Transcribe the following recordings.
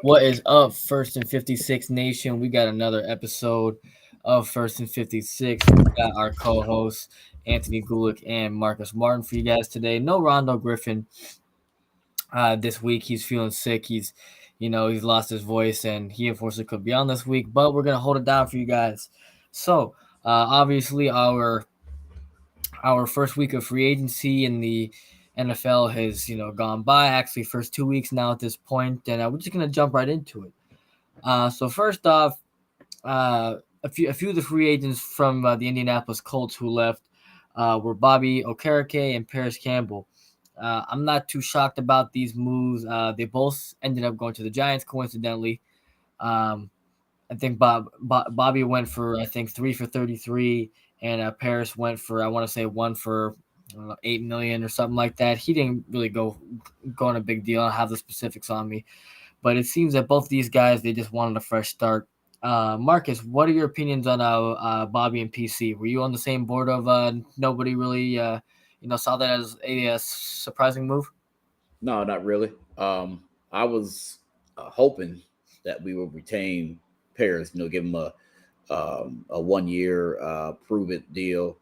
What is up, First and 56 Nation? We got another episode of First and 56. We got our co-hosts Anthony Gulick and Marcus Martin for you guys today. No Rondo Griffin this week. He's feeling sick. He's lost his voice, and he unfortunately could be on this week. But we're gonna hold it down for you guys. So obviously our first week of free agency in the NFL has gone by. Actually, first 2 weeks now at this point, and we're just gonna jump right into it. So first off, a few of the free agents from the Indianapolis Colts who left were Bobby Okereke and Paris Campbell. I'm not too shocked about these moves. They both ended up going to the Giants, coincidentally. I think Bobby went for 3 for 33, and Paris went for I want to say 1 for 8 million or something like that. He didn't really go on a big deal. I don't have the specifics on me, but it seems that both these guys, they just wanted a fresh start. Marcus, what are your opinions on Bobby and PC? Were you on the same board of nobody really saw that as a surprising move? No, not really. I was hoping that we would retain Paris, give him a 1 year prove it deal.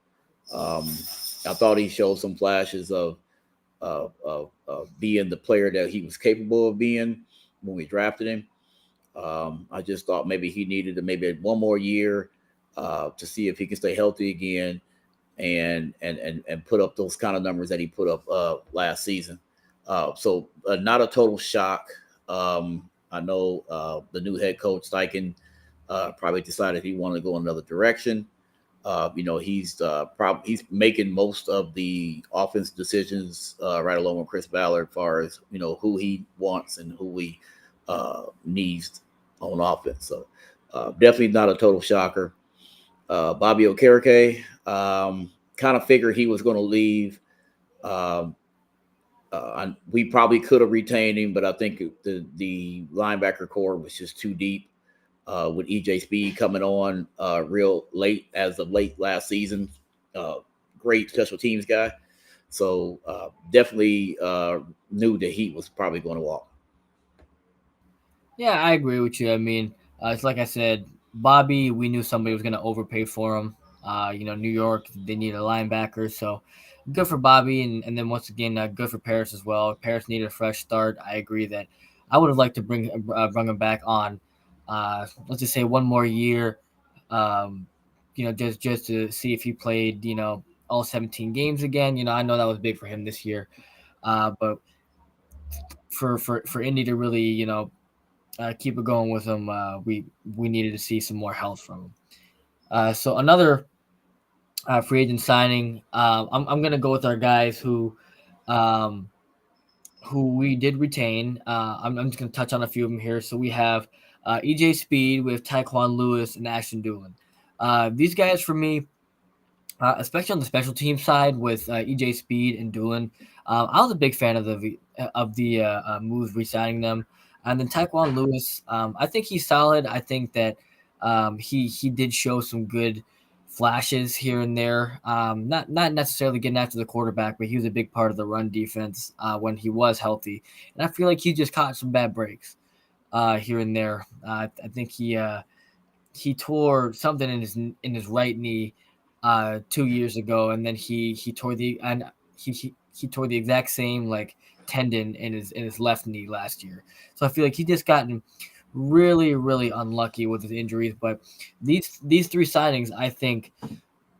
I thought he showed some flashes of being the player that he was capable of being when we drafted him. I just thought maybe he needed maybe 1 more year to see if he can stay healthy again and put up those kind of numbers that he put up last season. So not a total shock. I know the new head coach Steichen probably decided he wanted to go another direction. He's making most of the offense decisions right along with Chris Ballard, as far as who he wants and who he needs on offense. So definitely not a total shocker. Bobby Okereke, kind of figured he was going to leave. We probably could have retained him, but I think the linebacker core was just too deep. With EJ Speed coming on real late as of late last season. Great special teams guy. So definitely knew that he was probably going to walk. Yeah, I agree with you. I mean, it's like I said, Bobby, we knew somebody was going to overpay for him. New York, they need a linebacker. So good for Bobby. And then once again, good for Paris as well. Paris needed a fresh start. I agree that I would have liked to bring him back on. Let's just say 1 more year, just to see if he played, all 17 games again. I know that was big for him this year, but for Indy to really, keep it going with him, we needed to see some more health from him. So another free agent signing, I'm gonna go with our guys who we did retain. I'm just gonna touch on a few of them here. So we have EJ Speed with Tyquan Lewis and Ashton Doolin. These guys, for me, especially on the special team side with EJ Speed and Doolin, I was a big fan of the moves re-signing them. And then Tyquan Lewis, I think he's solid. I think that he did show some good flashes here and there. Not necessarily getting after the quarterback, but he was a big part of the run defense when he was healthy. And I feel like he just caught some bad breaks here and there. I think he tore something in his right knee 2 years ago, and then he tore the exact same tendon in his left knee last year. So I feel like he just gotten really, really unlucky with his injuries. But these 3 signings, I think,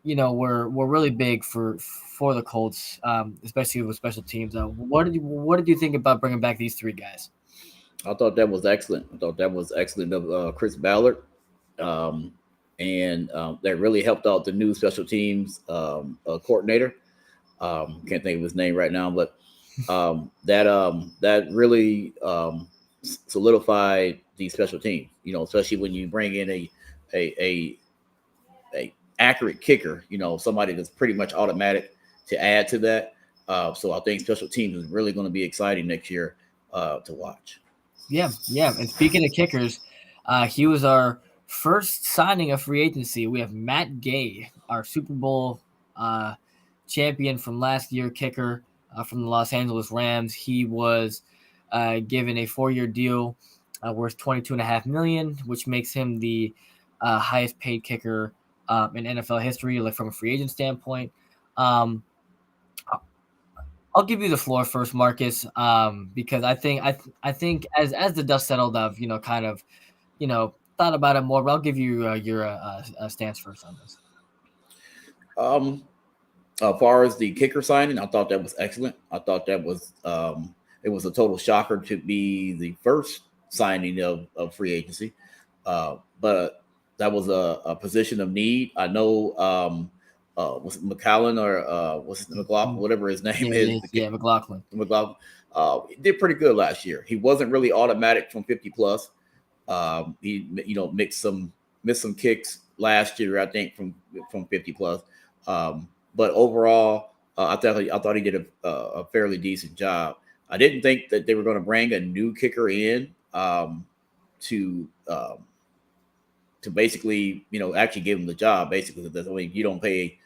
were really big for the Colts, especially with special teams. What did you think about bringing back these three guys? I thought that was excellent. I thought that was excellent of Chris Ballard, um, and that really helped out the new special teams coordinator. Can't think of his name right now, but that really solidified the special teams. Especially when you bring in a a, a accurate kicker. Somebody that's pretty much automatic to add to that. So I think special teams is really going to be exciting next year to watch. Yeah, yeah. And speaking of kickers, he was our first signing of free agency. We have Matt Gay, our Super Bowl uh, champion from last year, kicker from the Los Angeles Rams. He was given a 4-year deal worth $22.5 million, which makes him the highest paid kicker in NFL history, like from a free agent standpoint. Um, I'll give you the floor first, Marcus, because I think as the dust settled, I've kind of thought about it more. But I'll give you your stance first on this. Um, as far as the kicker signing, I thought that was excellent. I thought that was it was a total shocker to be the first signing of free agency, but that was a position of need. I know was it McCallan or was it McLaughlin, whatever his name Yeah, it is, is. Yeah, McLaughlin. McLaughlin. He did pretty good last year. He wasn't really automatic from 50 plus. He missed some kicks last year, I think, from 50 plus. But overall, I thought he did a fairly decent job. I didn't think that they were going to bring a new kicker in to basically actually give him the job. Basically, because you don't pay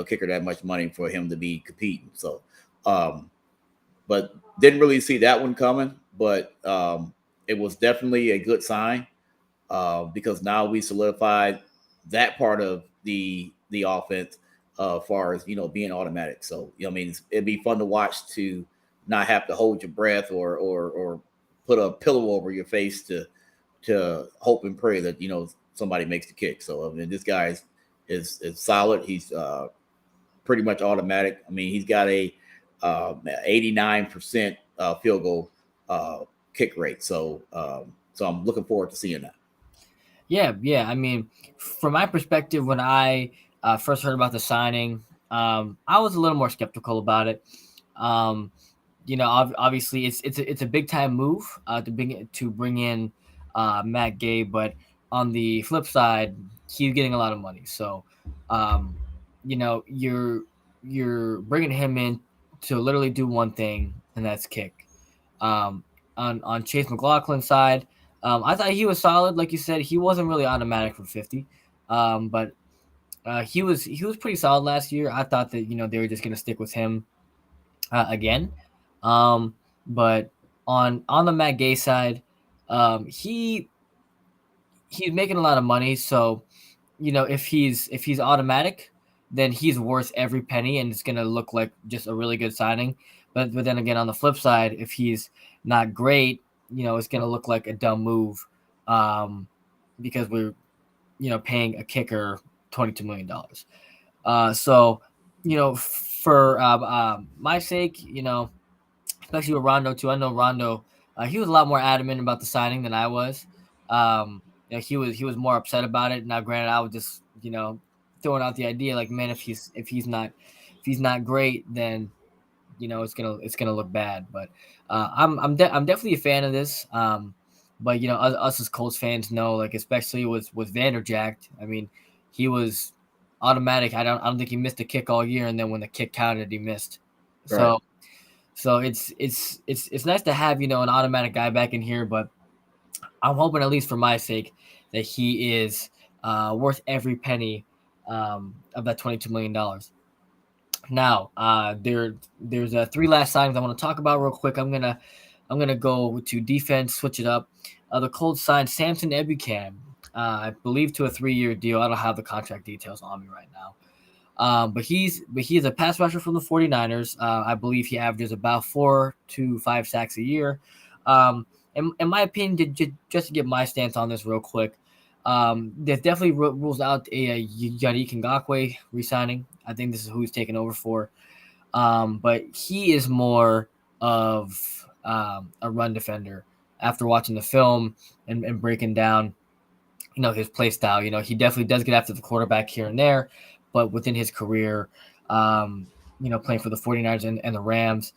kicker that much money for him to be competing. So, but didn't really see that one coming. But it was definitely a good sign because now we solidified that part of the offense as far as being automatic. So I mean, it'd be fun to watch to not have to hold your breath or put a pillow over your face to hope and pray that somebody makes the kick. So I mean, this guy is solid. He's pretty much automatic. I mean, he's got a 89% field goal kick rate. So so I'm looking forward to seeing that. Yeah, yeah. I mean, from my perspective, when I first heard about the signing, I was a little more skeptical about it. Um, obviously, it's a big time move to bring in Matt Gay, but on the flip side, he's getting a lot of money. So, um, you're bringing him in to literally do one thing, and that's kick. Um, on Chase McLaughlin's side, I thought he was solid. Like you said, he wasn't really automatic for 50, but he was pretty solid last year. I thought that they were just gonna stick with him again. But on the Matt Gay side, he's making a lot of money. So if he's automatic, then he's worth every penny, and it's gonna look like just a really good signing. But then again, on the flip side, if he's not great, it's gonna look like a dumb move, because we're paying a kicker $22 million. So for my sake, especially with Rondo too. I know Rondo. He was a lot more adamant about the signing than I was. He was more upset about it. Now, granted, I was just throwing out the idea like, man, if he's not great, then it's gonna look bad. But I'm definitely a fan of this. But us as Colts fans know, like, especially with Vanderjagt. I mean, he was automatic. I don't think he missed a kick all year, and then when the kick counted, he missed. Right. So it's nice to have an automatic guy back in here, but I'm hoping, at least for my sake, that he is worth every penny of that $22 million. Now, there's three last signings I want to talk about real quick. I'm gonna go to defense, switch it up. The Colts signed Samson Ebukam, I believe, to a 3-year deal. I don't have the contract details on me right now. But he's a pass rusher from the 49ers. I believe he averages about 4 to 5 sacks a year. In my opinion, just to get my stance on this real quick, That definitely rules out a Yannick Ngakoue resigning. I think this is who he's taking over for. But he is more of a run defender. After watching the film and breaking down, his play style, he definitely does get after the quarterback here and there, but within his career, playing for the 49ers and the Rams,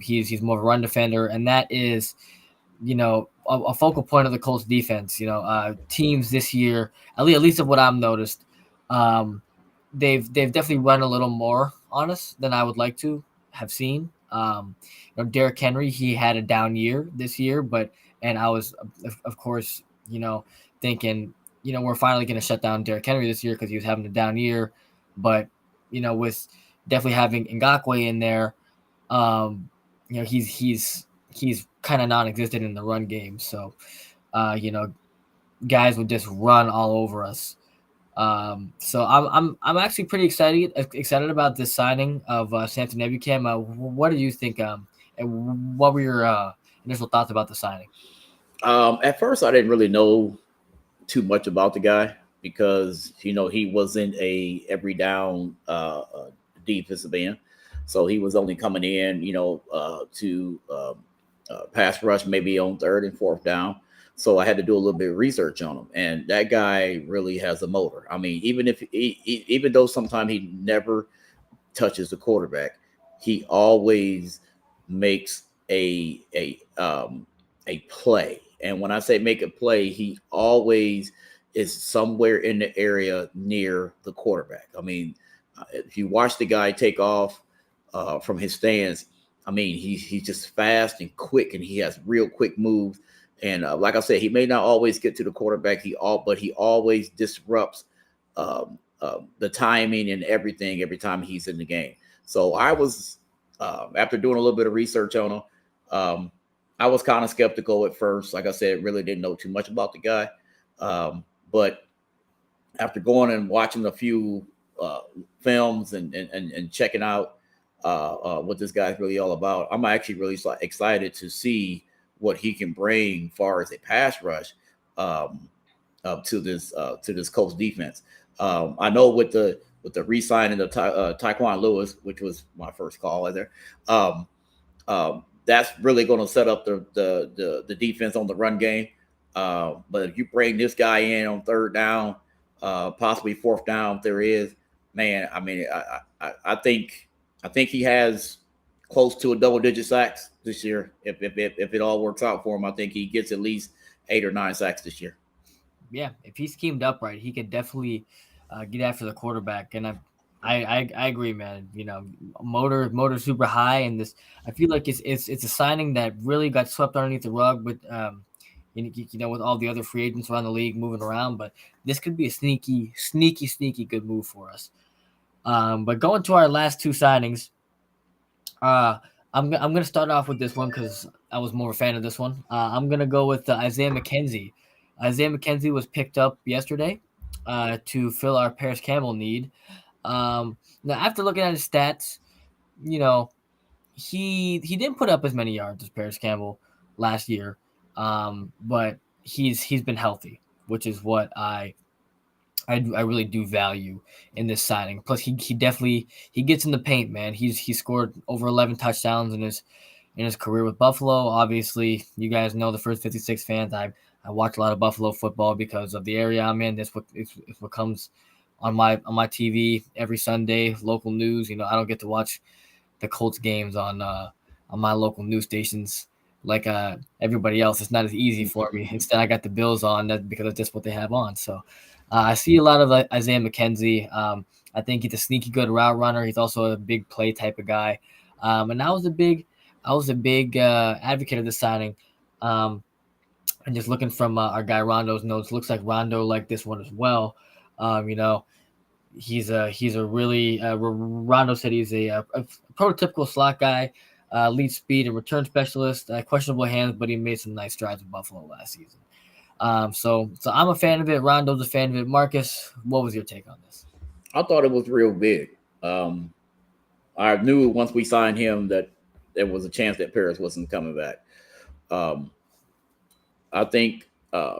he's more of a run defender, and that is, a focal point of the Colts defense. Teams this year, at least of what I've noticed, they've definitely run a little more on us than I would like to have seen. Derrick Henry, he had a down year this year, and I was, of course, thinking, we're finally going to shut down Derrick Henry this year because he was having a down year. But, with definitely having Ngakoue in there, he's kind of non-existent in the run game. So, guys would just run all over us. So I'm actually pretty excited about this signing of Samson Ebukam. What do you think? And what were your initial thoughts about the signing? At first, I didn't really know too much about the guy because he wasn't a every down defensive end, so he was only coming in to pass rush maybe on third and fourth down. So I had to do a little bit of research on him, and that guy really has a motor. I mean, even though sometimes he never touches the quarterback, he always makes a play. And when I say make a play, he always is somewhere in the area near the quarterback. I mean, if you watch the guy take off from his stance, I mean, he's just fast and quick, and he has real quick moves. And like I said, he may not always get to the quarterback. But he always disrupts the timing and everything every time he's in the game. So I was, after doing a little bit of research on him, I was kind of skeptical at first. Like I said, really didn't know too much about the guy. But after going and watching a few films and checking out what this guy's really all about, I'm actually really excited to see what he can bring far as a pass rush to this Colts defense. I know with the re-signing of Tyquan Lewis, which was my first call there, that's really going to set up the defense on the run game. But if you bring this guy in on third down, possibly fourth down, if there is, man, I mean, I think he has close to a double-digit sacks this year. If it all works out for him, I think he gets at least 8 or 9 sacks this year. Yeah, if he's schemed up right, he could definitely get after the quarterback. And I agree, man. Motor super high, and this I feel like it's a signing that really got swept underneath the rug with with all the other free agents around the league moving around. But this could be a sneaky good move for us. But going to our last two signings, I'm gonna start off with this one because I was more a fan of this one. I'm gonna go with Isaiah McKenzie. Isaiah McKenzie was picked up yesterday to fill our Paris Campbell need. Now, after looking at his stats, he didn't put up as many yards as Paris Campbell last year, but he's been healthy, which is what I really do value in this signing. Plus, he definitely gets in the paint, man. He scored over 11 touchdowns in his career with Buffalo. Obviously, you guys know the First 56 fans. I watch a lot of Buffalo football because of the area I'm in. It's what comes on my TV every Sunday. Local news. I don't get to watch the Colts games on my local news stations like everybody else. It's not as easy for me. Instead, I got the Bills on that because that's just what they have on. So I see a lot of Isaiah McKenzie. I think he's a sneaky good route runner. He's also a big play type of guy. And I was a big advocate of this signing. And just looking from our guy Rondo's notes, looks like Rondo liked this one as well. He's a really Rondo said he's a prototypical slot guy, lead speed and return specialist, questionable hands, but he made some nice strides with Buffalo last season. So I'm a fan of it. Rondo's a fan of it. Marcus, what was your take on this? I thought it was real big. I knew once we signed him that there was a chance that Paris wasn't coming back. I think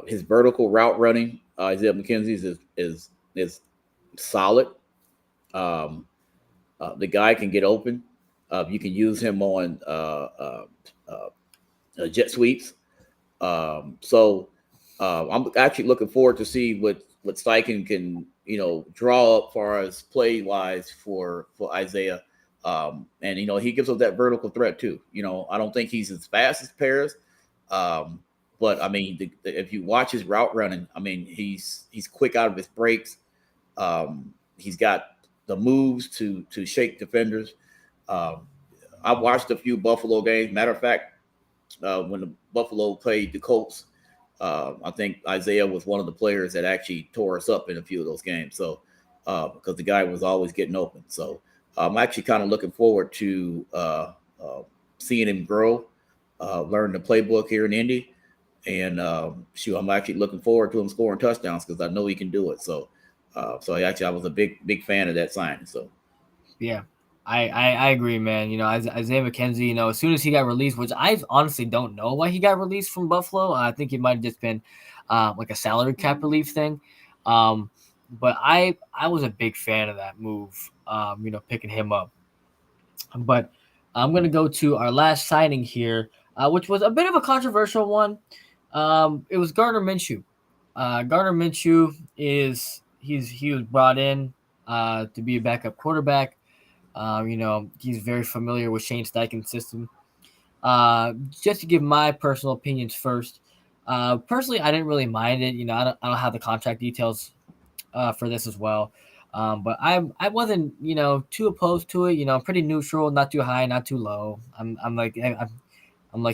His vertical route running, Isaiah McKenzie's is solid. Um, the guy can get open. You can use him on jet sweeps. So I'm actually looking forward to see what Steichen can draw up far as play wise for Isaiah. And he gives us that vertical threat too. I don't think he's as fast as Paris, um, but I mean, if you watch his route running, I mean, he's quick out of his breaks. He's got the moves to shake defenders. Um, I watched a few Buffalo games. Matter of fact, when the Buffalo played the Colts, I think Isaiah was one of the players that actually tore us up in a few of those games. So because the guy was always getting open. So I'm actually kind of looking forward to seeing him grow, learn the playbook here in Indy, and shoot, I'm actually looking forward to him scoring touchdowns because I know he can do it. So I was a big fan of that signing. So Yeah, I agree, man. Isaiah McKenzie, as soon as he got released, which I honestly don't know why he got released from Buffalo. I think it might have just been like a salary cap relief thing. But I was a big fan of that move, picking him up. But I'm going to go to our last signing here, which was a bit of a controversial one. It was Gardner Minshew. Gardner Minshew he was brought in to be a backup quarterback. He's very familiar with Shane Steichen's system. Just to give my personal opinions first. Personally, I didn't really mind it. I don't have the contract details for this as well. But I wasn't too opposed to it. I'm pretty neutral, not too high, not too low. I'm like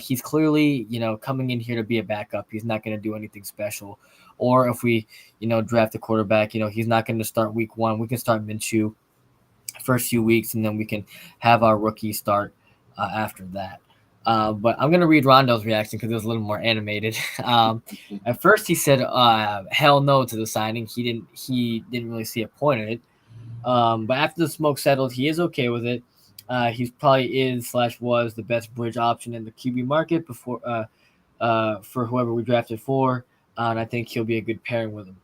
he's clearly coming in here to be a backup. He's not going to do anything special. Or if we draft a quarterback, he's not going to start week 1. We can start Minshew first few weeks, and then we can have our rookie start after that. But I'm gonna read Rondo's reaction because it was a little more animated. At first, he said "hell no" to the signing. He didn't really see a point in it. But after the smoke settled, he is okay with it. He probably is/was the best bridge option in the QB market before for whoever we drafted for, and I think he'll be a good pairing with him.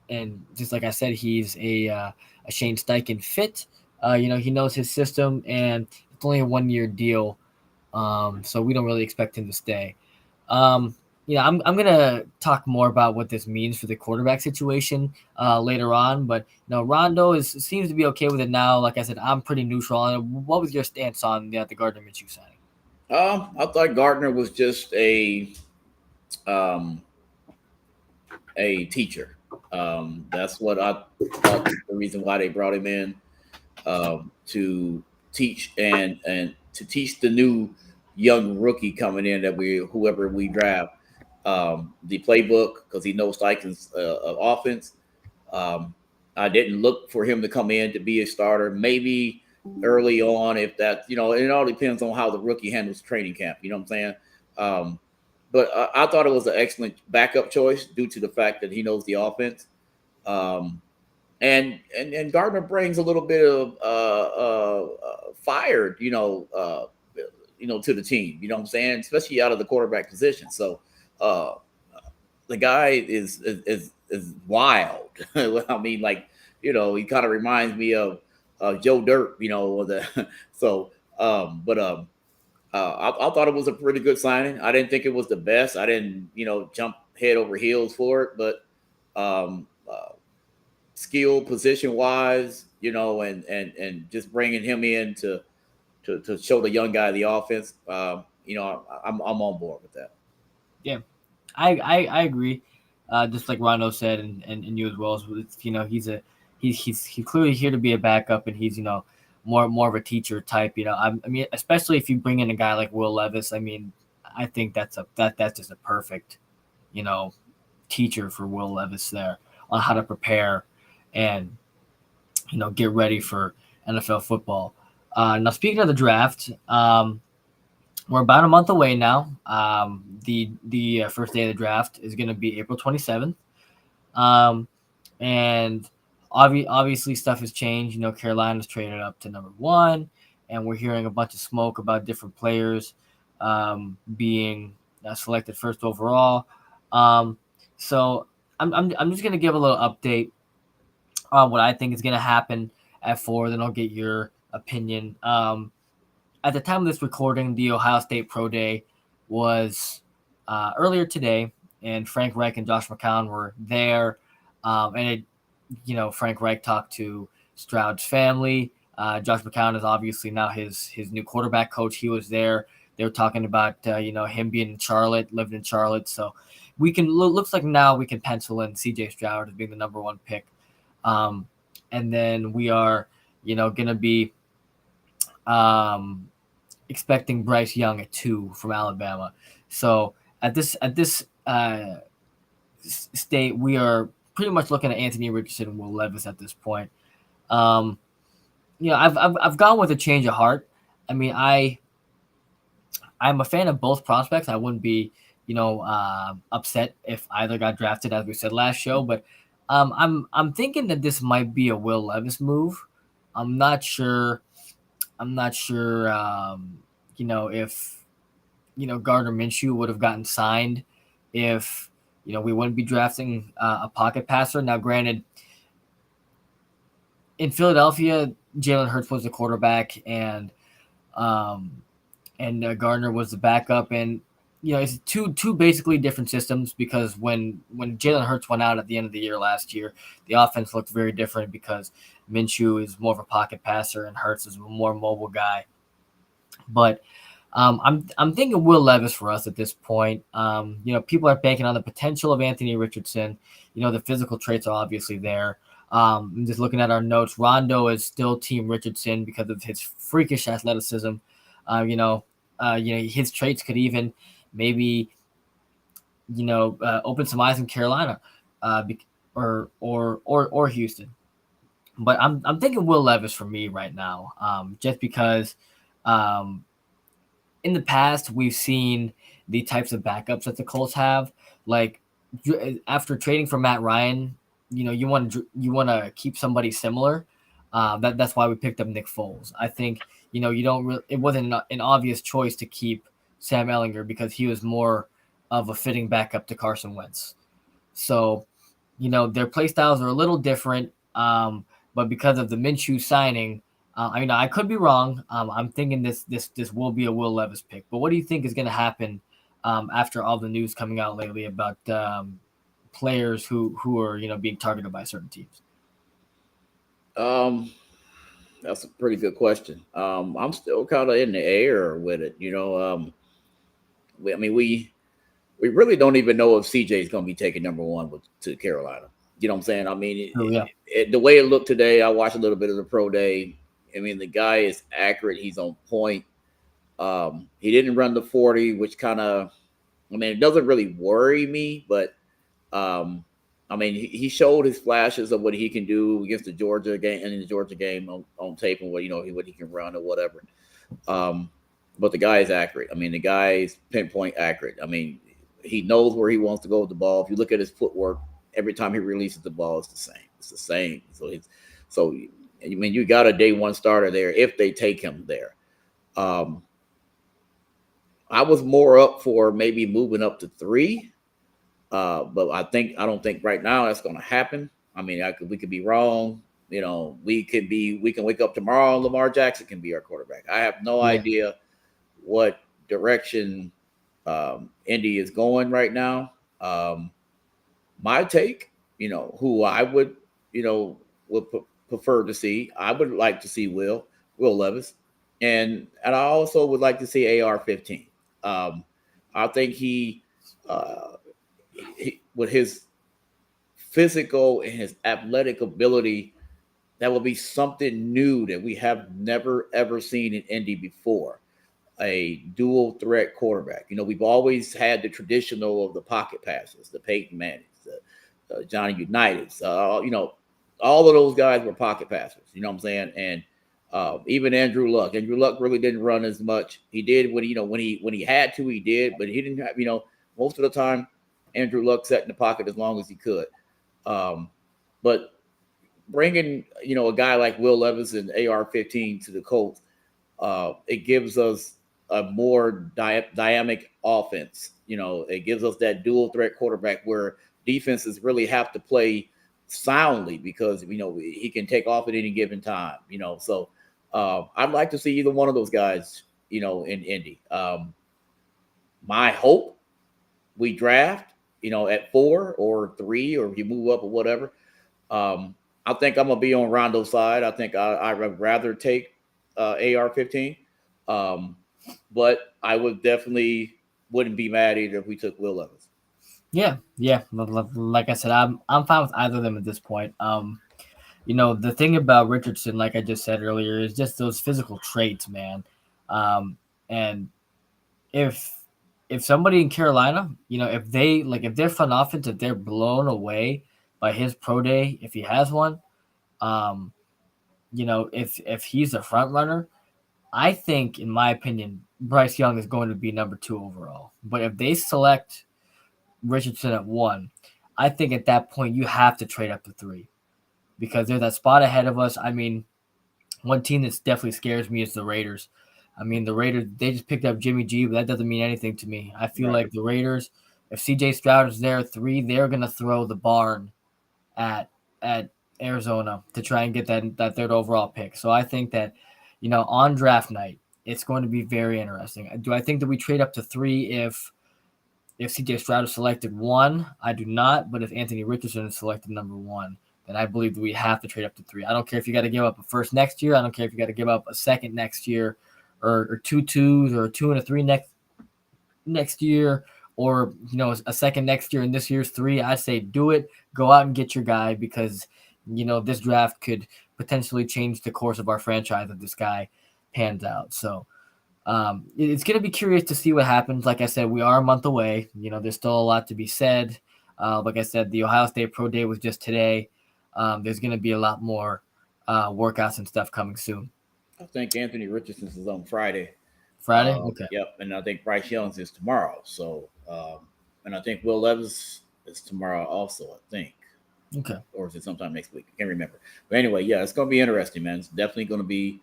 And just like I said, he's a Shane Steichen fit. He knows his system, and it's only a 1-year deal, so we don't really expect him to stay. I'm gonna talk more about what this means for the quarterback situation later on, but Rondo seems to be okay with it now. Like I said, I'm pretty neutral on it. What was your stance on the Gardner Minshew signing? I thought Gardner was just um, a teacher. That's what I thought the reason why they brought him in, to teach and to teach the new young rookie coming in that whoever we draft, the playbook because he knows Steichen's offense. Um, I didn't look for him to come in to be a starter. Maybe early on, if that, it all depends on how the rookie handles training camp. You know what I'm saying? Um, but I thought it was an excellent backup choice due to the fact that he knows the offense. Um, and Gardner brings a little bit of fire, to the team. You know what I'm saying? Especially out of the quarterback position. So uh, the guy is wild. I mean, like he kind of reminds me of Joe Dirt. So. But I thought it was a pretty good signing. I didn't think it was the best. I didn't jump head over heels for it, but um, skill position wise, and just bringing him in to show the young guy the offense. I'm on board with that. Yeah, I agree. Just like Rondo said, and you as well. He's clearly here to be a backup, and he's more of a teacher type. I mean, especially if you bring in a guy like Will Levis. I mean, I think that's just a perfect you know teacher for Will Levis there on how to prepare and get ready for NFL football. Now, speaking of the draft, we're about a month away now. The first day of the draft is going to be April 27th. Um, and obviously stuff has changed. Carolina's traded up to number 1, and we're hearing a bunch of smoke about different players being selected first overall. Um, so I'm just gonna give a little update on what I think is gonna happen at 4. Then I'll get your opinion. At the time of this recording, the Ohio State Pro Day was earlier today, and Frank Reich and Josh McCown were there. Frank Reich talked to Stroud's family. Josh McCown is obviously now his new quarterback coach. He was there. They were talking about him being in Charlotte, living in Charlotte. So we can looks like now we can pencil in C.J. Stroud as being the number 1 pick. And then we are going to be expecting Bryce Young at 2 from Alabama. So at this state, we are pretty much looking at Anthony Richardson and Will Levis at this point. I've gone with a change of heart. I mean, I'm a fan of both prospects. I wouldn't be upset if either got drafted, as we said last show. But I'm thinking that this might be a Will Levis move. I'm not sure. If Gardner Minshew would have gotten signed if we wouldn't be drafting a pocket passer. Now, granted, in Philadelphia, Jalen Hurts was the quarterback, and Gardner was the backup, and it's two basically different systems because when Jalen Hurts went out at the end of the year last year, the offense looked very different because Minshew is more of a pocket passer and Hurts is a more mobile guy. But I'm thinking Will Levis for us at this point. People are banking on the potential of Anthony Richardson. The physical traits are obviously there. I'm just looking at our notes. Rondo is still Team Richardson because of his freakish athleticism. His traits could even maybe open some eyes in Carolina, or Houston. But I'm thinking Will Levis for me right now, just because in the past we've seen the types of backups that the Colts have. Like after trading for Matt Ryan, you want to keep somebody similar. That's why we picked up Nick Foles. I think you don't. It wasn't an obvious choice to keep Sam Ellinger because he was more of a fitting backup to Carson Wentz. So their play styles are a little different. But because of the Minshew signing, I could be wrong. I'm thinking this will be a Will Levis pick. But what do you think is going to happen after all the news coming out lately about players who are being targeted by certain teams? That's a pretty good question. I'm still kind of in the air with it. We really don't even know if CJ is going to be taking number 1 to Carolina. You know what I'm saying? I mean, the way it looked today, I watched a little bit of the pro day. I mean, the guy is accurate. He's on point. He didn't run the 40, which kind of, it doesn't really worry me, but he showed his flashes of what he can do against the Georgia game and in the Georgia game on tape and what he can run or whatever. But the guy is accurate. The guy is pinpoint accurate. He knows where he wants to go with the ball. If you look at his footwork, every time he releases the ball, it's the same. It's the same. So you got a day 1 starter there if they take him there. I was more up for maybe moving up to 3, but I don't think right now that's going to happen. We could be wrong. We can wake up tomorrow and Lamar Jackson can be our quarterback. I have no idea what direction Indy is going right now. My take, who I would prefer to see. I would like to see Will Levis, and I also would like to see AR-15. I think he with his physical and his athletic ability, that will be something new that we have never ever seen in Indy before. A dual threat quarterback. We've always had the traditional of the pocket passes, the Peyton Mannings, the Johnny Unitas. All of those guys were pocket passers. You know what I'm saying? And even Andrew Luck. Andrew Luck really didn't run as much. He did when he had to. He did, but he didn't have. Most of the time, Andrew Luck sat in the pocket as long as he could. But bringing a guy like Will Levis and AR-15 to the Colts, it gives us a more dynamic offense. It gives us that dual threat quarterback where defenses really have to play soundly because he can take off at any given time. So I'd like to see either one of those guys. In Indy. My hope we draft. At 4 or 3, or if you move up or whatever. I think I'm gonna be on Rondo's side. I think I'd rather take AR-15. Um, but I would definitely wouldn't be mad either if we took Will Levis. Yeah. Like I said, I'm fine with either of them at this point. The thing about Richardson, like I just said earlier, is just those physical traits, man. And if somebody in Carolina, if their front offense, if they're blown away by his pro day, if he has one, um, if he's a front runner, I think, in my opinion, Bryce Young is going to be number 2 overall. But if they select Richardson at 1, I think at that point you have to trade up to 3 because they're that spot ahead of us. I mean, one team that definitely scares me is the Raiders. I mean, the Raiders, they just picked up Jimmy G, but that doesn't mean anything to me. I feel like the Raiders, if CJ Stroud is there at 3, they're going to throw the barn at Arizona to try and get that 3rd overall pick. So I think that, on draft night, it's going to be very interesting. Do I think that we trade up to 3 if CJ Stroud is selected 1? I do not. But if Anthony Richardson is selected number 1, then I believe that we have to trade up to 3. I don't care if you got to give up a first next year. I don't care if you got to give up a second next year, or 2 2s, or a 2 and a 3 next year, or a second next year and this year's 3. I say do it. Go out and get your guy because this draft could potentially change the course of our franchise if this guy pans out. So it's going to be curious to see what happens. Like I said, we are a month away. There's still a lot to be said. Like I said, the Ohio State Pro Day was just today. There's going to be a lot more workouts and stuff coming soon. I think Anthony Richardson's is on Friday. Friday? Okay. Yep. And I think Bryce Young's is tomorrow. So, and I think Will Levis is tomorrow also, I think. Okay. Or is it sometime next week? I can't remember. But anyway, yeah, it's going to be interesting, man. It's definitely going to be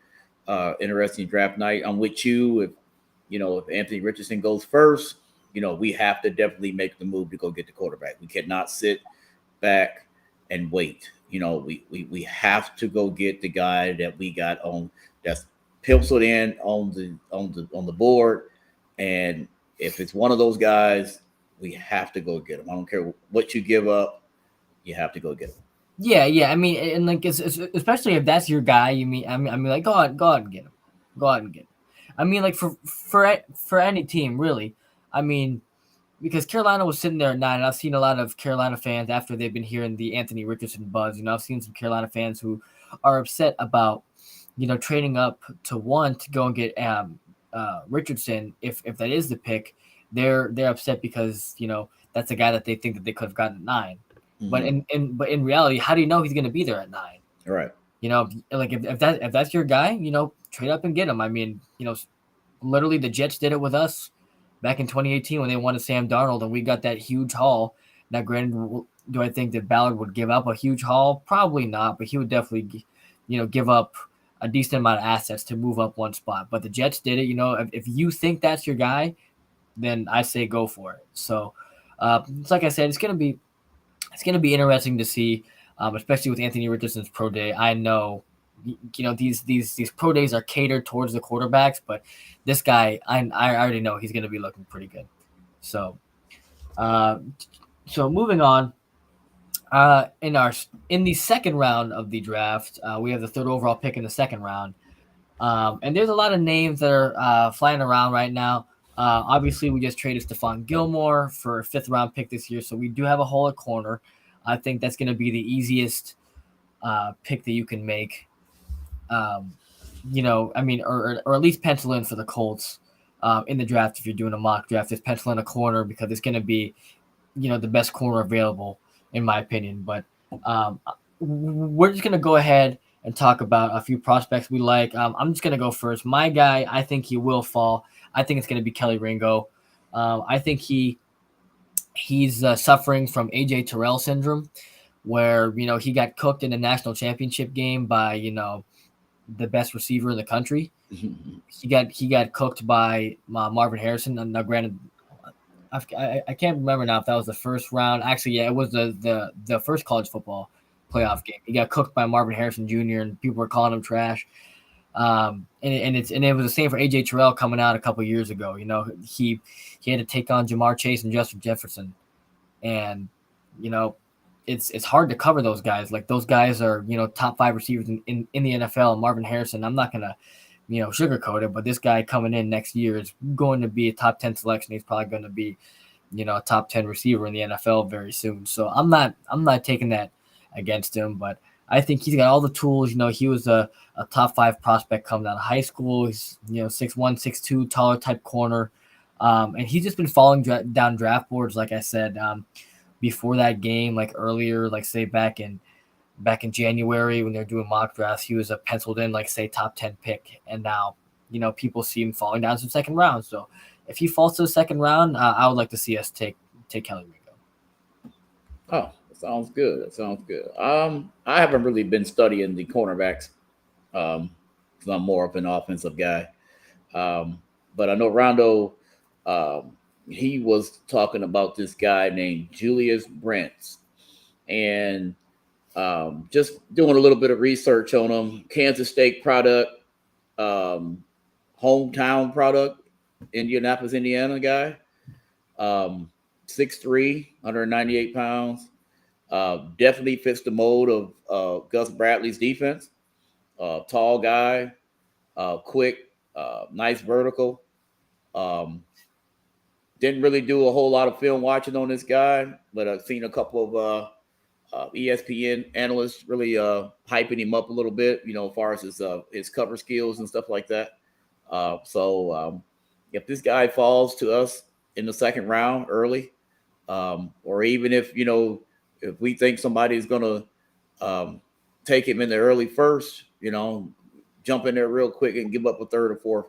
interesting draft night. I'm with you. If Anthony Richardson goes first, we have to definitely make the move to go get the quarterback. We cannot sit back and wait. We have to go get the guy that we got on that's penciled in on the board. And if it's one of those guys, we have to go get him. I don't care what you give up, you have to go get him. Yeah. I mean, and like, it's, especially if that's your guy, I mean, like, go out and get him. Go out and get him. I mean, like, for any team, really. I mean, because Carolina was sitting there at 9, and I've seen a lot of Carolina fans after they've been hearing the Anthony Richardson buzz. I've seen some Carolina fans who are upset about, trading up to 1 to go and get Richardson. If that is the pick, they're upset because that's a guy that they think that they could have gotten at 9. Mm-hmm. But in reality, how do you know he's going to be there at 9? Right. Like if that's your guy, trade up and get him. I mean, literally the Jets did it with us back in 2018 when they wanted Sam Darnold, and we got that huge haul. Now, granted, do I think that Ballard would give up a huge haul? Probably not, but he would definitely, give up a decent amount of assets to move up 1 spot. But the Jets did it. If you think that's your guy, then I say go for it. So, it's like I said, it's gonna be interesting to see, especially with Anthony Richardson's pro day. I know, these pro days are catered towards the quarterbacks, but this guy, I already know he's going to be looking pretty good. So, moving on, in the second round of the draft, we have the 3rd overall pick in the second round, and there's a lot of names that are flying around right now. Obviously, we just traded Stephon Gilmore for a 5th round pick this year, so we do have a hole at corner. I think that's going to be the easiest pick that you can make. I mean, or at least pencil in for the Colts in the draft. If you're doing a mock draft, just pencil in a corner because it's going to be, the best corner available, in my opinion. But we're just going to go ahead and talk about a few prospects we like. I'm just going to go first. My guy, I think he will fall. I think it's going to be Kelly Ringo. I think he's suffering from AJ Terrell syndrome, where he got cooked in the national championship game by the best receiver in the country. He got cooked by Marvin Harrison. Now, granted, I can't remember now if that was the first round. Actually, yeah, it was the first college football playoff game. He got cooked by Marvin Harrison Jr. and people were calling him trash. And it was the same for AJ Terrell coming out a couple years ago. You know, he had to take on Jamar Chase and Justin Jefferson, and you know, it's hard to cover those guys. Like those guys are top 5 receivers in the NFL. Marvin Harrison, I'm not gonna sugarcoat it, but this guy coming in next year is going to be a top 10 selection. He's probably going to be a top 10 receiver in the NFL very soon. So I'm not taking that against him, but I think he's got all the tools. He was a top 5 prospect coming out of high school. He's 6'1", 6'2", taller type corner. And he's just been falling down draft boards, like I said, before that game, like earlier, like say back in January when they're doing mock drafts, he was a penciled in, like say top 10 pick. And now, people see him falling down to the second round. So if he falls to the second round, I would like to see us take Kelly Ringo. Oh, that sounds good. That sounds good. I haven't really been studying the cornerbacks. Because I'm more of an offensive guy. But I know Rondo, he was talking about this guy named Julius Brents, and just doing a little bit of research on him. Kansas State product, hometown product, Indianapolis, Indiana guy. 6'3", 198 pounds. Definitely fits the mold of Gus Bradley's defense. Tall guy, quick, nice vertical. Didn't really do a whole lot of film watching on this guy, but I've seen a couple of ESPN analysts really hyping him up a little bit, as far as his cover skills and stuff like that. So if this guy falls to us in the second round early, or even if we think somebody's going to take him in the early first, jump in there real quick and give up a third or fourth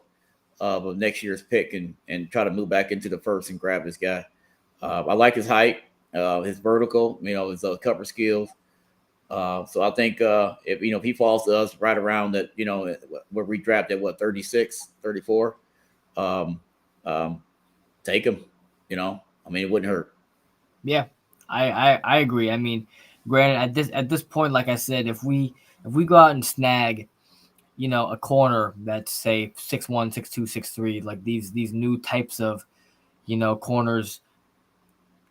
of next year's pick and try to move back into the first and grab this guy. I like his height, his vertical, his cover skills. So I think if he falls to us right around that, where we draft at 36, 34, take him. It wouldn't hurt. Yeah, I agree. I mean, granted, at this point, like I said, if we go out and snag, a corner that's say 6'1", 6'2", 6'3", like these new types of, corners,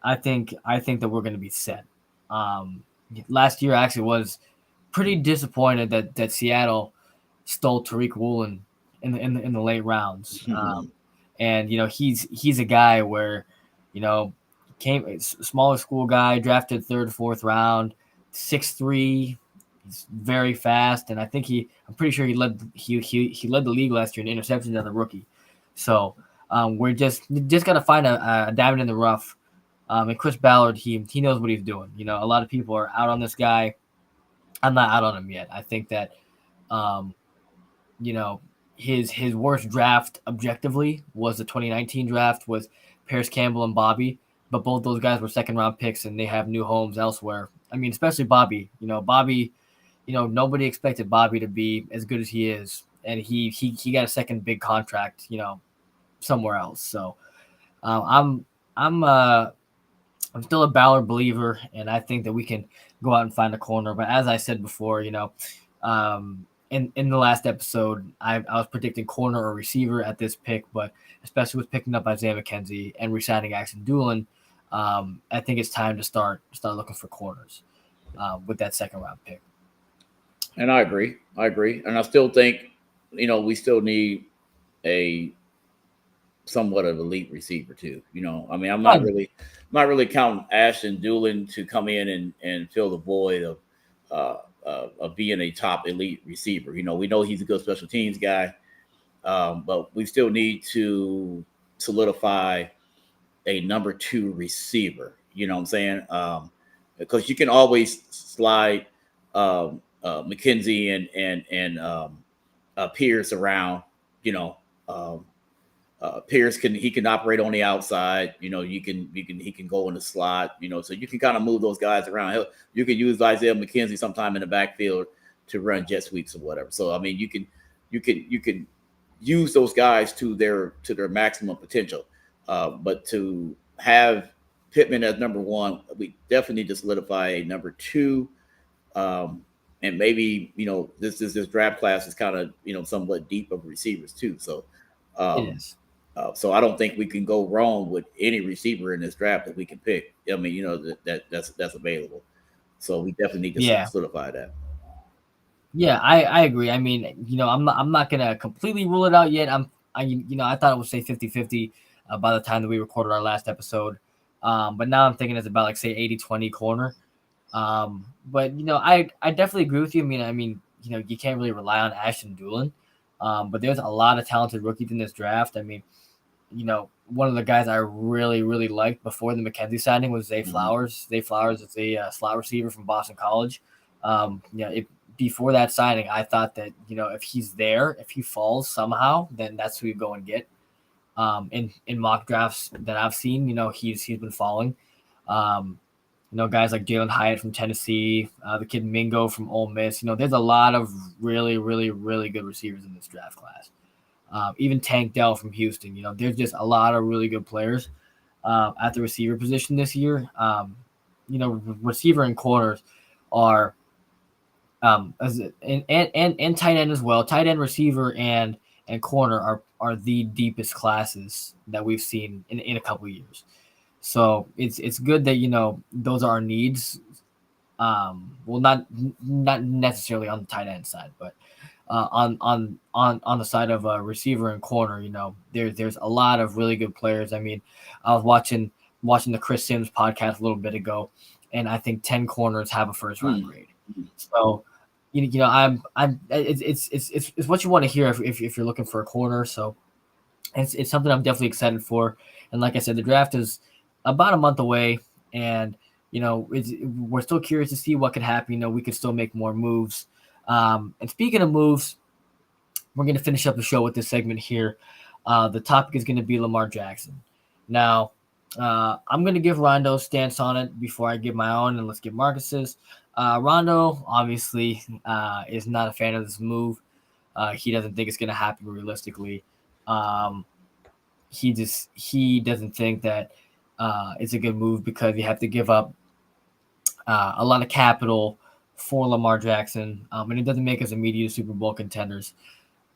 I think that we're going to be set. Last year actually was pretty disappointed that Seattle stole Tariq Woolen in the late rounds. And he's a guy where came a smaller school guy, drafted 3rd, 4th round, 6'3", he's very fast, and I think I'm pretty sure he led the league last year in interceptions as a rookie. So we're just got to find a diamond in the rough. And Chris Ballard, he knows what he's doing. A lot of people are out on this guy. I'm not out on him yet. I think that his worst draft objectively was the 2019 draft with Paris Campbell and Bobby, but both those guys were second round picks and they have new homes elsewhere. I mean, especially Bobby. Bobby, nobody expected Bobby to be as good as he is, and he got a second big contract, somewhere else. So I'm still a Ballard believer, and I think that we can go out and find a corner. But as I said before, in the last episode, I was predicting corner or receiver at this pick, but especially with picking up Isaiah McKenzie and re-signing Axel Doolin, I think it's time to start looking for corners with that second round pick. And I agree, and I still think we still need a somewhat of elite receiver too. I'm not really counting Ashton Doolin to come in and fill the void of being a top elite receiver. We know he's a good special teams guy, but we still need to solidify a number 2 receiver. You know what I'm saying? Because you can always slide McKenzie and Pierce around. Pierce can operate on the outside. He can go in the slot. So you can kind of move those guys around. You can use Isaiah McKenzie sometime in the backfield to run jet sweeps or whatever. So I mean, you can use those guys to their maximum potential. But to have Pittman as number one, we definitely need to solidify a number two. Um, and maybe this draft class is kind of somewhat deep of receivers too. So It um, is. so I don't think we can go wrong with any receiver in this draft that we can pick. I mean, that's available. So we definitely need to Yeah. solidify that. Yeah, I agree. I mean, I'm not gonna completely rule it out yet. I thought it would say 50-50 by the time that we recorded our last episode. But now I'm thinking it's about like say 80-20 corner. But I definitely agree with you. I mean, you can't really rely on Ashton Doolin. But there's a lot of talented rookies in this draft. I mean, one of the guys I really, really liked before the McKenzie signing was Zay Flowers. Zay Flowers is a slot receiver from Boston College. Before that signing, I thought that, if he's there, if he falls somehow, then that's who you go and get. In mock drafts that I've seen, he's been falling. Um, guys like Jalen Hyatt from Tennessee, the kid Mingo from Ole Miss. There's a lot of really, really, really good receivers in this draft class. Even Tank Dell from Houston. There's just a lot of really good players at the receiver position this year. Receiver and corners are and tight end as well. Tight end, receiver, and corner are the deepest classes that we've seen in a couple of years. So it's good that those are our needs. Well, not necessarily on the tight end side, but on the side of receiver and corner, there's a lot of really good players. I mean, I was watching the Chris Sims podcast a little bit ago, and I think 10 corners have a first round grade. So it's what you want to hear if you're looking for a corner. So it's something I'm definitely excited for. And like I said, the draft is about a month away, and we're still curious to see what could happen. We could still make more moves. And speaking of moves, we're going to finish up the show with this segment here. The topic is going to be Lamar Jackson. Now, I'm going to give Rondo's stance on it before I give my own, and let's get Marcus's. Rondo obviously is not a fan of this move. He doesn't think it's going to happen realistically. He doesn't think that it's a good move because you have to give up a lot of capital for Lamar Jackson, and it doesn't make us immediate Super Bowl contenders.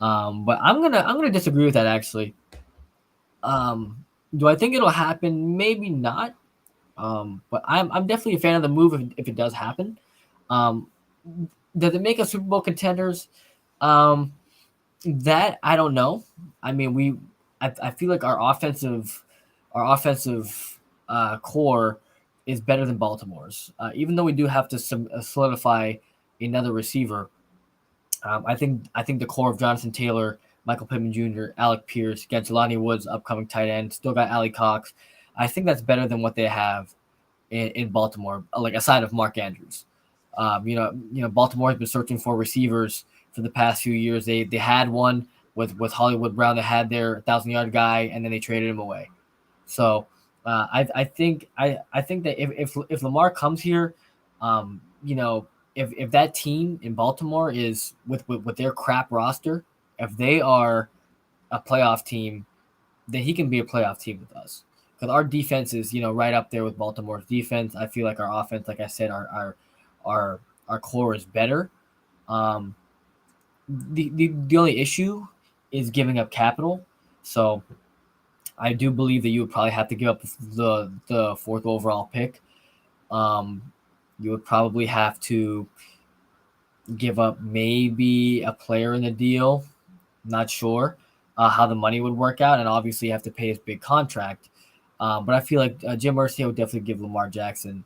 But I'm gonna disagree with that actually. Do I think it'll happen? Maybe not. But I'm definitely a fan of the move if it does happen. Um, does it make us Super Bowl contenders? That I don't know. I mean, I feel like our offensive core is better than Baltimore's. Even though we do have to solidify another receiver, I think the core of Jonathan Taylor, Michael Pittman Jr., Alec Pierce, got Jelani Woods, upcoming tight end, still got Ali Cox. I think that's better than what they have in Baltimore, like aside of Mark Andrews. Baltimore has been searching for receivers for the past few years. They had one with Hollywood Brown. They had their 1,000-yard guy, and then they traded him away. So I think that if Lamar comes here, if that team in Baltimore is with their crap roster, if they are a playoff team, then he can be a playoff team with us. Because our defense is right up there with Baltimore's defense. I feel like our offense, like I said, our core is better. The only issue is giving up capital. So I do believe that you would probably have to give up the fourth overall pick. You would probably have to give up maybe a player in the deal. Not sure how the money would work out, and obviously you have to pay his big contract. But I feel like Jim Irsay would definitely give Lamar Jackson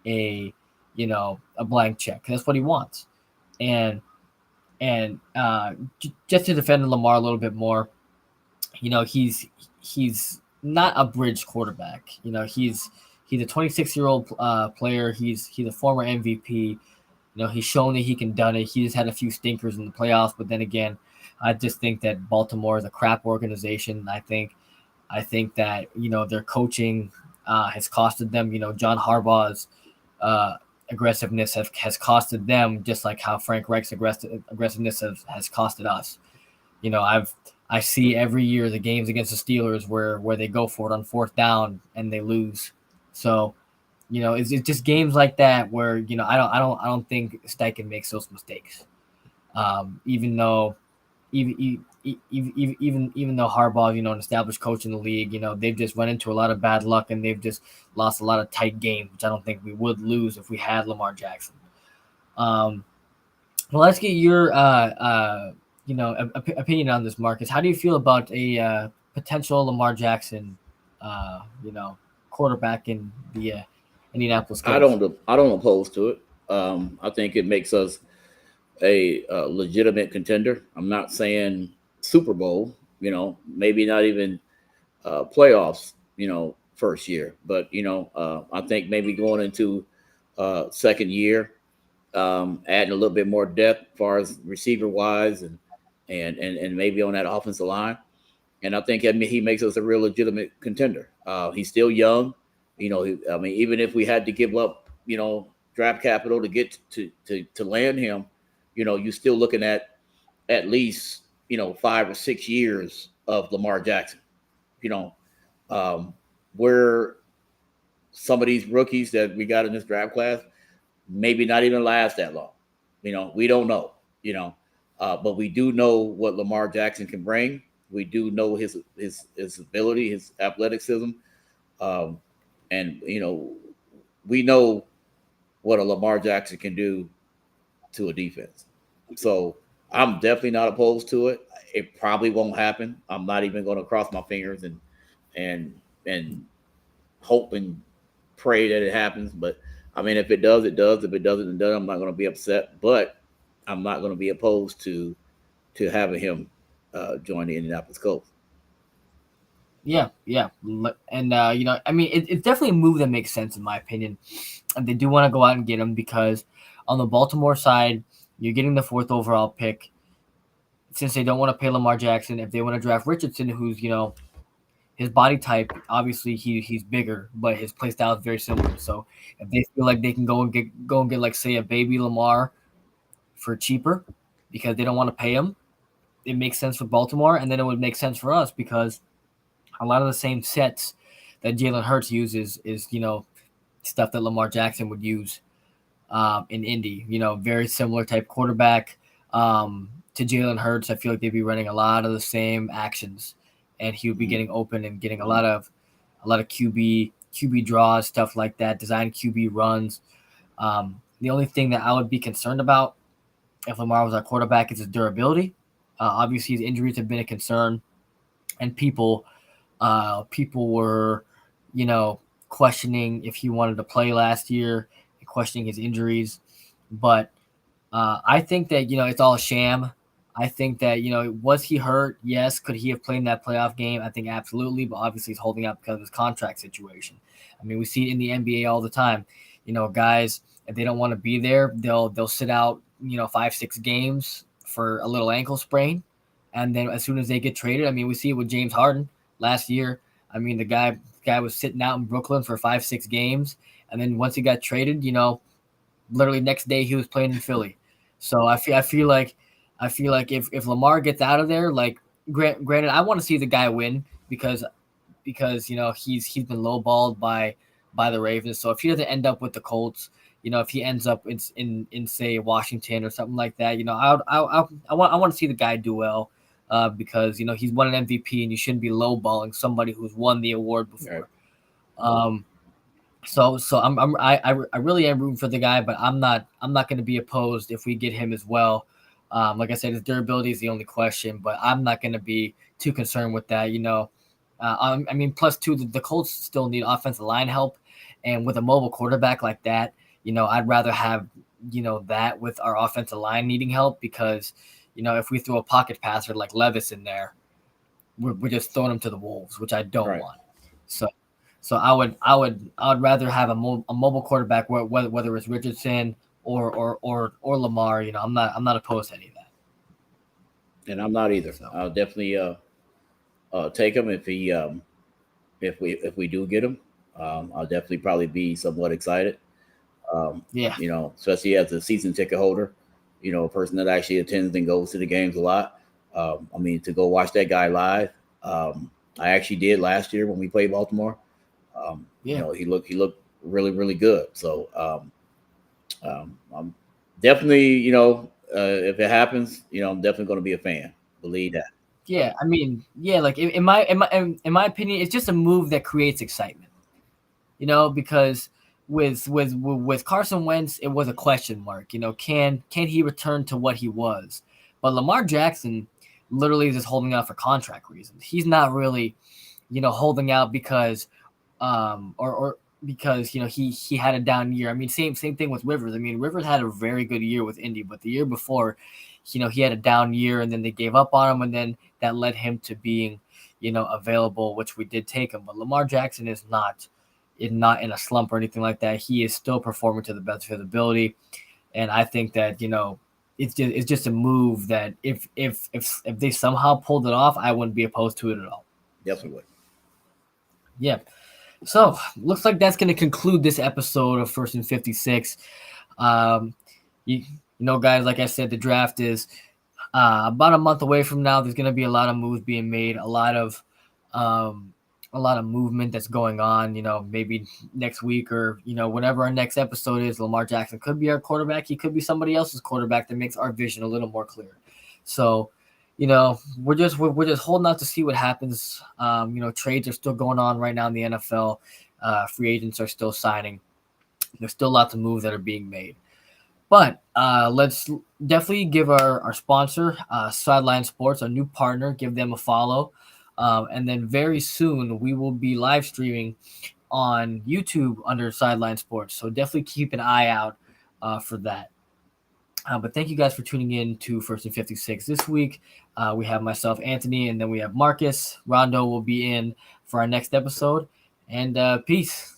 a blank check. That's what he wants. And just to defend Lamar a little bit more, he's not a bridge quarterback. He's a 26-year-old player. He's a former MVP. He's shown that he can done it. He just had a few stinkers in the playoffs, but then again, I just think that Baltimore is a crap organization. I think that their coaching has costed them. John Harbaugh's aggressiveness has costed them, just like how Frank Reich's aggressiveness has costed us. I see every year the games against the Steelers where they go for it on fourth down and they lose. So, it's just games like that where I don't think Steichen makes those mistakes. Even though even though Harbaugh, an established coach in the league, they've just run into a lot of bad luck and they've just lost a lot of tight games, which I don't think we would lose if we had Lamar Jackson. Well, let's get your opinion on this, Marcus. How do you feel about a potential Lamar Jackson, quarterback in the Indianapolis Colts? I don't oppose to it. I think it makes us a legitimate contender. I'm not saying Super Bowl, maybe not even playoffs, first year, but I think maybe going into second year, adding a little bit more depth as far as receiver wise and maybe on that offensive line. And I think he makes us a real legitimate contender. He's still young. Even if we had to give up, draft capital to get to land him, you're still looking at least, 5 or 6 years of Lamar Jackson. Where some of these rookies that we got in this draft class maybe not even last that long. We don't know, but we do know what Lamar Jackson can bring. We do know his ability, his athleticism. And, we know what a Lamar Jackson can do to a defense. So I'm definitely not opposed to it. It probably won't happen. I'm not even going to cross my fingers and hope and pray that it happens. But if it does, it does. If it doesn't, it doesn't. I'm not going to be upset. But I'm not going to be opposed to having him join the Indianapolis Colts. Yeah. And, it's definitely a move that makes sense in my opinion. And they do want to go out and get him because on the Baltimore side, you're getting the 4th overall pick. Since they don't want to pay Lamar Jackson, if they want to draft Richardson, who's, his body type, obviously he's bigger, but his play style is very similar. So if they feel like they can go and get like, say, a baby Lamar for cheaper because they don't want to pay him, it makes sense for Baltimore, and then it would make sense for us because a lot of the same sets that Jalen Hurts uses is stuff that Lamar Jackson would use in Indy. Very similar type quarterback to Jalen Hurts. I feel like they'd be running a lot of the same actions, and he would be getting open and getting a lot of QB draws, stuff like that, design QB runs. The only thing that I would be concerned about if Lamar was our quarterback is his durability. Obviously, his injuries have been a concern, and people were, questioning if he wanted to play last year, questioning his injuries. But I think that, it's all a sham. I think that, was he hurt? Yes. Could he have played in that playoff game? I think absolutely. But obviously he's holding out because of his contract situation. We see it in the NBA all the time. Guys, if they don't want to be there, they'll sit out, 5-6 games for a little ankle sprain. And then as soon as they get traded, we see it with James Harden last year. The guy was sitting out in Brooklyn for 5-6 games. And then once he got traded, literally next day he was playing in Philly. So I feel like if Lamar gets out of there, like granted, I want to see the guy win because he's been lowballed by the Ravens. So if he doesn't end up with the Colts, if he ends up in say Washington or something like that, I want to see the guy do well because he's won an MVP and you shouldn't be lowballing somebody who's won the award before. Right. So I really am rooting for the guy, but I'm not going to be opposed if we get him as well. Like I said, his durability is the only question, but I'm not going to be too concerned with that. Plus two, the Colts still need offensive line help, and with a mobile quarterback like that, I'd rather have that with our offensive line needing help because if we throw a pocket passer like Levis in there, we're just throwing him to the wolves, which I don't want. So I would rather have a mobile quarterback whether it's Richardson or Lamar. I'm not opposed to any of that. And I'm not either. So I'll definitely take him if we do get him. I'll definitely probably be somewhat excited. Yeah. Especially as a season ticket holder, a person that actually attends and goes to the games a lot. To go watch that guy live, I actually did last year when we played Baltimore. Yeah. He looked really really good. So I'm definitely, if it happens, I'm definitely going to be a fan. Believe that. Yeah. I mean, yeah, like in my opinion, it's just a move that creates excitement. Because with Carson Wentz, it was a question mark. Can he return to what he was? But Lamar Jackson literally is just holding out for contract reasons. He's not really, holding out because or because he had a down year. I mean, same thing with Rivers. I mean, Rivers had a very good year with Indy, but the year before, he had a down year, and then they gave up on him, and then that led him to being, available, which we did take him. But Lamar Jackson is not in a slump or anything like that. He is still performing to the best of his ability, and I think that it's just a move that if they somehow pulled it off, I wouldn't be opposed to it at all. Definitely would. Yeah. So looks like that's going to conclude this episode of First and 56. Guys, like I said, the draft is about a month away from now. There's going to be a lot of moves being made, um, a lot of movement that's going on. Maybe next week or whenever our next episode is, Lamar Jackson could be our quarterback. He could be somebody else's quarterback that makes our vision a little more clear. So we're just holding out to see what happens. Trades are still going on right now in the NFL. Free agents are still signing. There's still lots of moves that are being made. But let's definitely give our sponsor, Sideline Sports, a new partner, give them a follow. And then very soon we will be live streaming on YouTube under Sideline Sports. So definitely keep an eye out for that. But thank you guys for tuning in to First and 56 this week. We have myself, Anthony, and then we have Marcus. Rondo will be in for our next episode. And peace.